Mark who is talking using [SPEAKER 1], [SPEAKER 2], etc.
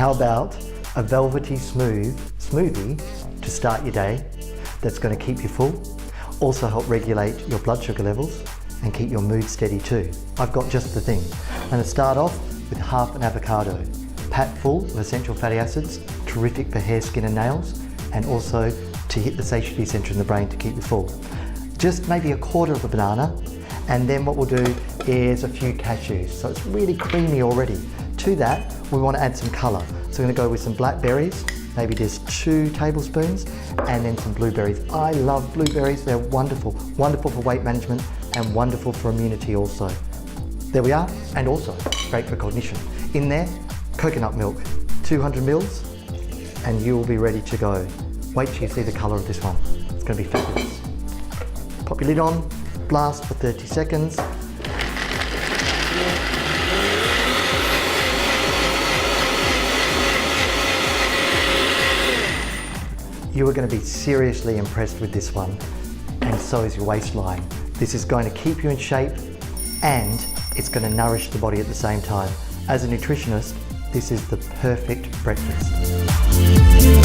[SPEAKER 1] How about a Velvety Smooth smoothie to start your day that's going to keep you full, also help regulate your blood sugar levels and keep your mood steady too. I've got just the thing. I'm going to start off with half an avocado, packed full of essential fatty acids, terrific for hair, skin and nails, and also to hit the satiety center in the brain to keep you full. Just maybe a quarter of a banana, and then what we'll do is a few cashews. So it's really creamy already. To that, we want to add some color. So we're going to go with some blackberries, maybe just 2 tablespoons, and then some blueberries. I love blueberries, they're wonderful. Wonderful for weight management and wonderful for immunity also. There we are, and also great for cognition. In there, coconut milk, 200 mils, and you will be ready to go. Wait till you see the color of this one. It's going to be fabulous. Pop your lid on, blast for 30 seconds. You are going to be seriously impressed with this one, and so is your waistline. This is going to keep you in shape and it's going to nourish the body at the same time. As a nutritionist, this is the perfect breakfast.